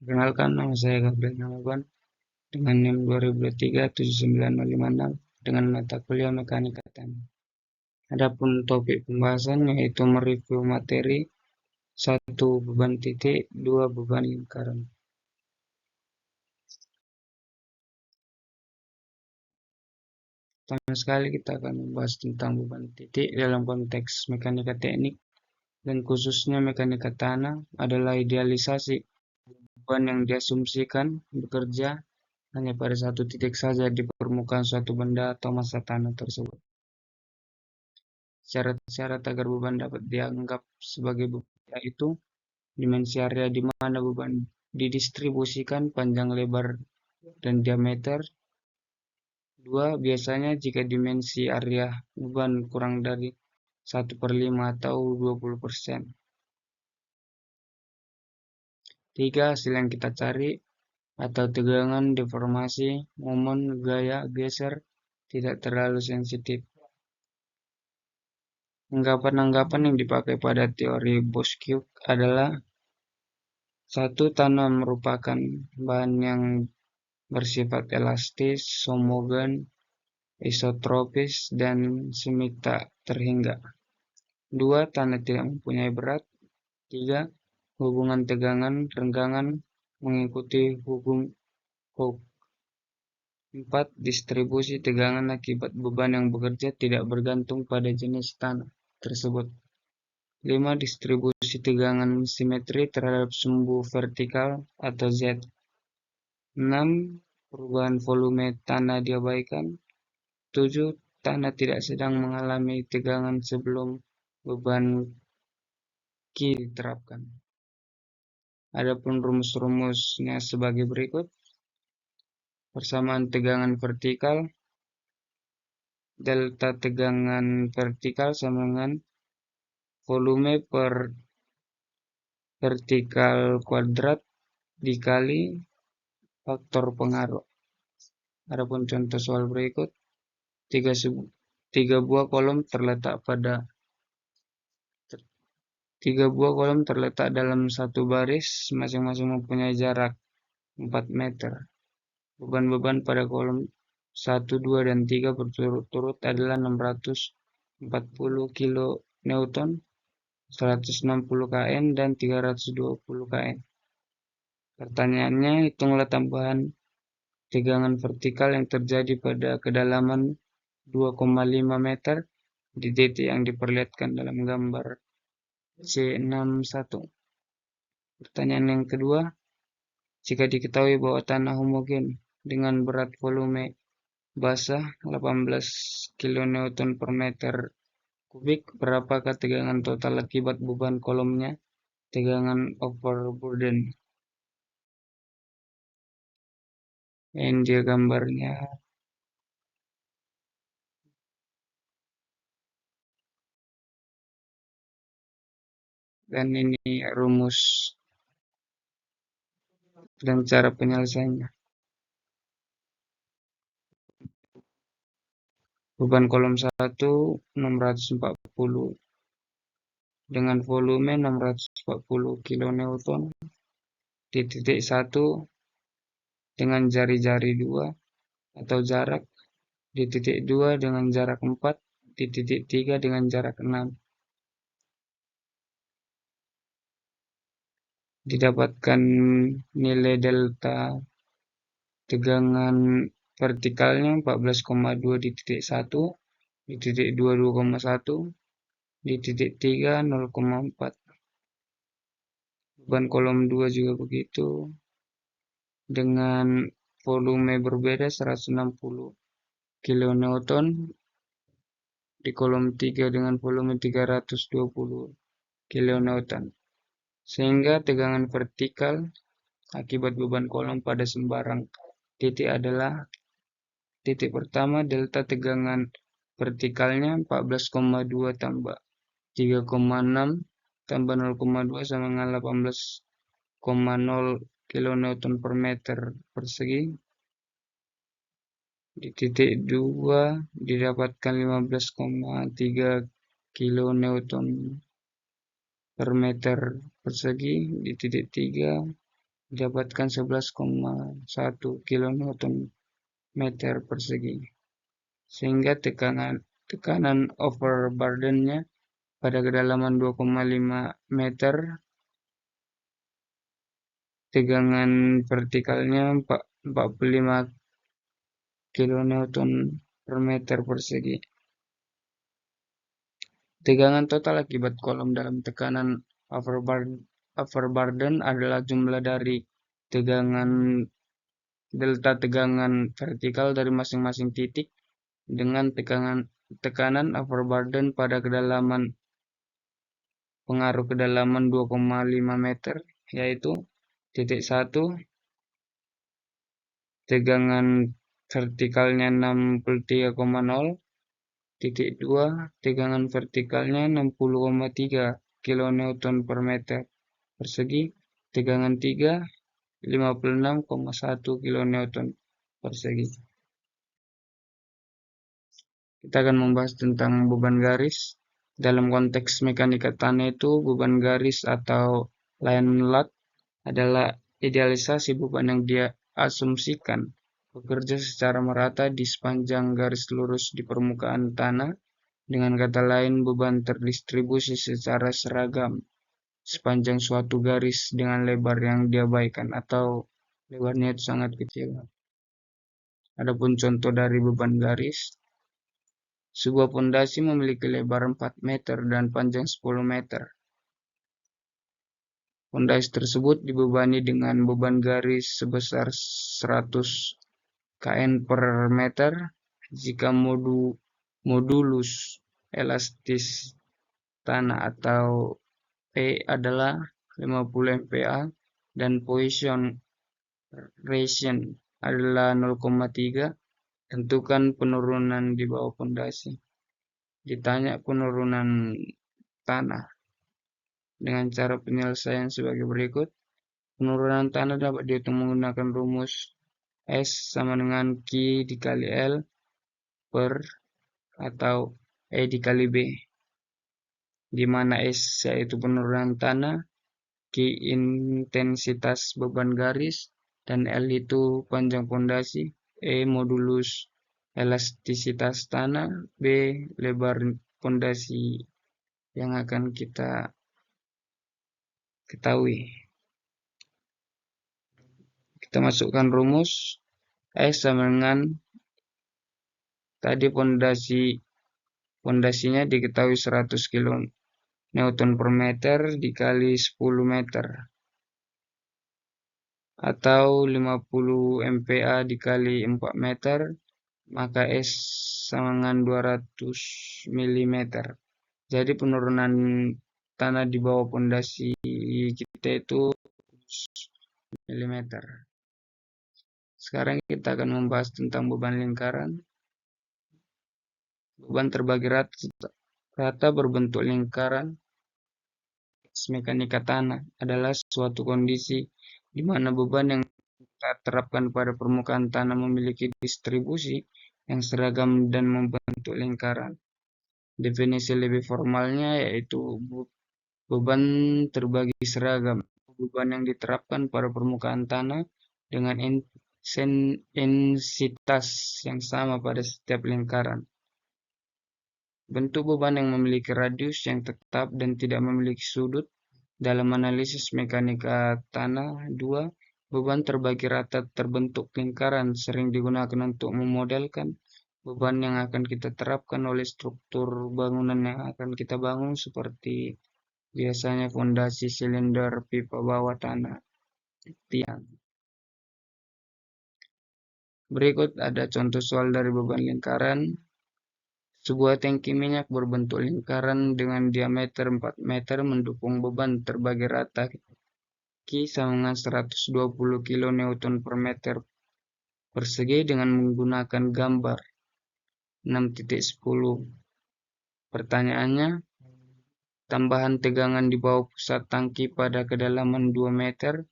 Perkenalkan, nama saya Gabriel Namaban dengan NIM 2023-79056 dengan mata kuliah Mekanika Tanah. Adapun topik pembahasan yaitu mereview materi 1 beban titik, 2 beban lingkaran. Pertama sekali kita akan membahas tentang beban titik dalam konteks mekanika teknik dan khususnya mekanika tanah adalah idealisasi beban yang diasumsikan bekerja hanya pada satu titik saja di permukaan suatu benda atau massa tanah tersebut. Syarat-syarat agar beban dapat dianggap sebagai beban yaitu dimensi area di mana beban didistribusikan, panjang, lebar, dan diameter. 2. Biasanya jika dimensi area beban kurang dari 1/5 atau 20%. 3. Hasil yang kita cari atau tegangan, deformasi, momen, gaya, geser tidak terlalu sensitif. Anggapan-anggapan yang dipakai pada teori Bosch-Cube adalah 1. Tanah merupakan bahan yang bersifat elastis, homogen, isotropis, dan semi tak terhingga. 2. Tanah tidak mempunyai berat. 3. Hubungan tegangan, renggangan mengikuti hukum Hooke. 4. Distribusi tegangan akibat beban yang bekerja tidak bergantung pada jenis tanah tersebut. 5. Distribusi tegangan simetri terhadap sumbu vertikal atau Z. 6. Perubahan volume tanah diabaikan. 7. Tanah tidak sedang mengalami tegangan sebelum beban Q diterapkan. Adapun rumus-rumusnya sebagai berikut. Persamaan tegangan vertikal. Delta tegangan vertikal sama dengan volume per vertikal kuadrat dikali faktor pengaruh. Adapun contoh soal berikut, tiga buah kolom terletak dalam satu baris, masing-masing mempunyai jarak 4 meter. Beban-beban pada kolom 1, 2, dan 3 berturut-turut adalah 640 kN, 160 kN, dan 320 kN. Pertanyaannya, hitunglah tambahan tegangan vertikal yang terjadi pada kedalaman 2,5 meter di titik yang diperlihatkan dalam gambar C61. Pertanyaan yang kedua, jika diketahui bahwa tanah homogen dengan berat volume basah 18 kN per meter kubik, berapakah tegangan total akibat beban kolomnya, tegangan overburden? Ini dia gambarnya. Dan ini rumus dan cara penyelesaiannya. Beban kolom 1 640 dengan volume 640 kN di titik 1 dengan jari-jari 2 atau jarak, di titik 2 dengan jarak 4, di titik 3 dengan jarak 6. Didapatkan nilai delta tegangan vertikalnya 14,2 di titik 1, di titik 2 2,1, di titik 3 0,4. Beban kolom 2 juga begitu, dengan volume berbeda 160 kN, di kolom 3 dengan volume 320 kN. Sehingga tegangan vertikal akibat beban kolom pada sembarang titik adalah titik pertama delta tegangan vertikalnya 14,2 tambah 3,6 tambah 0,2 sama dengan 18,0 kN per meter persegi. Di titik 2 didapatkan 15,3 kN per meter persegi. Di titik 3 dapatkan 11,1 kilonewton meter persegi, sehingga tekanan overburden-nya pada kedalaman 2,5 meter, tegangan vertikalnya 45 kilonewton per meter persegi. Tegangan total akibat kolom dalam tekanan overburden adalah jumlah dari delta tegangan vertikal dari masing-masing titik dengan tekanan overburden pada pengaruh kedalaman 2,5 meter, yaitu titik 1 tegangan vertikalnya 63,0, titik 2 tegangan vertikalnya 60,3 kilonewton per meter persegi, tegangan 3 56,1 kilonewton persegi. Kita akan membahas tentang beban garis. Dalam konteks mekanika tanah itu, beban garis atau line load adalah idealisasi beban yang dia asumsikan bekerja secara merata di sepanjang garis lurus di permukaan tanah. Dengan kata lain, beban terdistribusi secara seragam sepanjang suatu garis dengan lebar yang diabaikan atau lebarnya itu sangat kecil. Adapun contoh dari beban garis, sebuah pondasi memiliki lebar 4 meter dan panjang 10 meter. Pondasi tersebut dibebani dengan beban garis sebesar 100 kN per meter jika modulus elastis tanah atau E adalah 50 MPa dan Poisson ratio adalah 0,3. Tentukan penurunan di bawah pondasi. Ditanya penurunan tanah dengan cara penyelesaian sebagai berikut. Penurunan tanah dapat dihitung menggunakan rumus S sama dengan Q dikali L per atau E dikali B, di mana S yaitu penurunan tanah, Q intensitas beban garis, dan L itu panjang pondasi, E modulus elastisitas tanah, B lebar pondasi yang akan kita ketahui. Kita masukkan rumus S sama dengan tadi pondasinya diketahui 100 kN per meter dikali 10 meter atau 50 MPa dikali 4 meter, maka S sama dengan 200 mm. Jadi penurunan tanah di bawah pondasi kita itu mm. Sekarang kita akan membahas tentang beban lingkaran. Beban terbagi rata berbentuk lingkaran. Mekanika tanah adalah suatu kondisi di mana beban yang kita terapkan pada permukaan tanah memiliki distribusi yang seragam dan membentuk lingkaran. Definisi lebih formalnya yaitu beban terbagi seragam, beban yang diterapkan pada permukaan tanah dengan intensitas yang sama pada setiap lingkaran. Bentuk beban yang memiliki radius yang tetap dan tidak memiliki sudut. Dalam analisis mekanika tanah 2, beban terbagi rata terbentuk lingkaran sering digunakan untuk memodelkan beban yang akan kita terapkan oleh struktur bangunan yang akan kita bangun seperti biasanya fondasi, silinder, pipa bawah tanah, tiang. Berikut ada contoh soal dari beban lingkaran. Sebuah tangki minyak berbentuk lingkaran dengan diameter 4 meter mendukung beban terbagi rata Q sama dengan 120 kN per meter persegi dengan menggunakan gambar 6.10. Pertanyaannya, tambahan tegangan di bawah pusat tangki pada kedalaman 2 meter.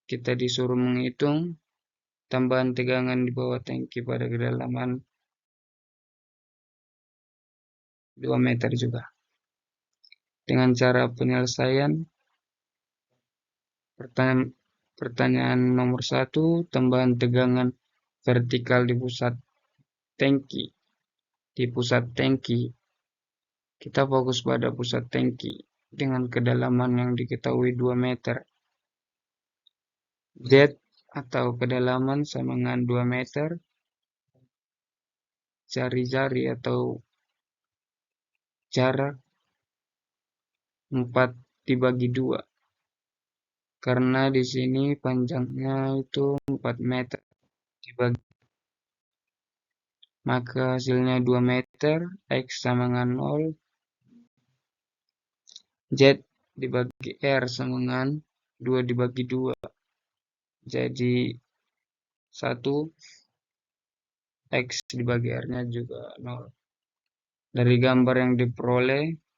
Kita disuruh menghitung tambahan tegangan di bawah tangki pada kedalaman 2 meter juga. Dengan cara penyelesaian, Pertanyaan nomor 1, tambahan tegangan vertikal di pusat tangki. Di pusat tangki, kita fokus pada pusat tangki dengan kedalaman yang diketahui 2 meter. Z atau kedalaman sama dengan 2 meter. Jari-jari atau jarak 4 dibagi 2. Karena di sini panjangnya itu 4 meter dibagi, maka hasilnya 2 meter, X sama dengan 0, Z dibagi R sama dengan 2 dibagi 2, jadi 1, X dibagi R-nya juga 0. Dari gambar yang diperoleh,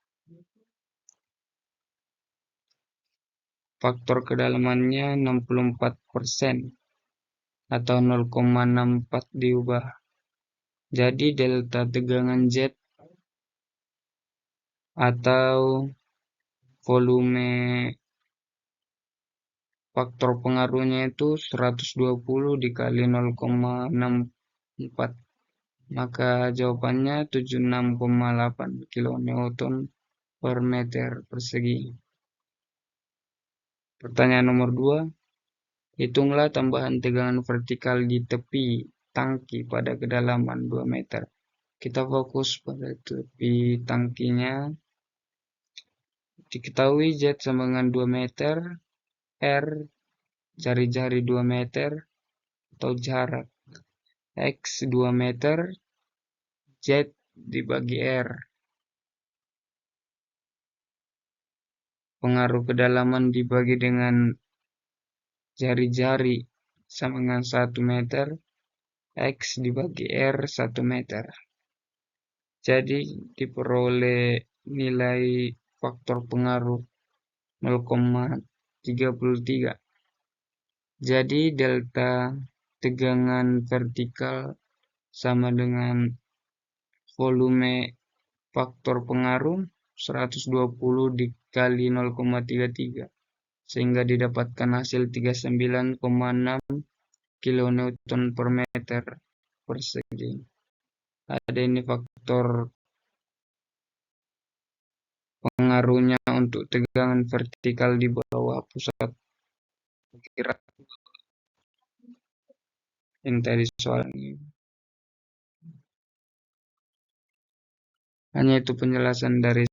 faktor kedalamannya 64% atau 0,64 diubah. Jadi delta tegangan Z atau volume faktor pengaruhnya itu 120 dikali 0,64. Maka jawabannya 76,8 kilonewton per meter persegi. Pertanyaan nomor 2. Hitunglah tambahan tegangan vertikal di tepi tangki pada kedalaman 2 meter. Kita fokus pada tepi tangkinya. Diketahui Z sama dengan 2 meter, R jari-jari 2 meter atau jarak, X 2 meter, Z dibagi R. Pengaruh kedalaman dibagi dengan jari-jari sama dengan 1 meter, X dibagi R 1 meter. Jadi diperoleh nilai faktor pengaruh 0,33. Jadi delta tegangan vertikal sama dengan volume faktor pengaruh 120 dikali 0,33, sehingga didapatkan hasil 39,6 kilonewton per meter persegi. Ada ini faktor pengaruhnya untuk tegangan vertikal di bawah pusat gerak. Ini tadi soalnya. Hanya itu penjelasan dari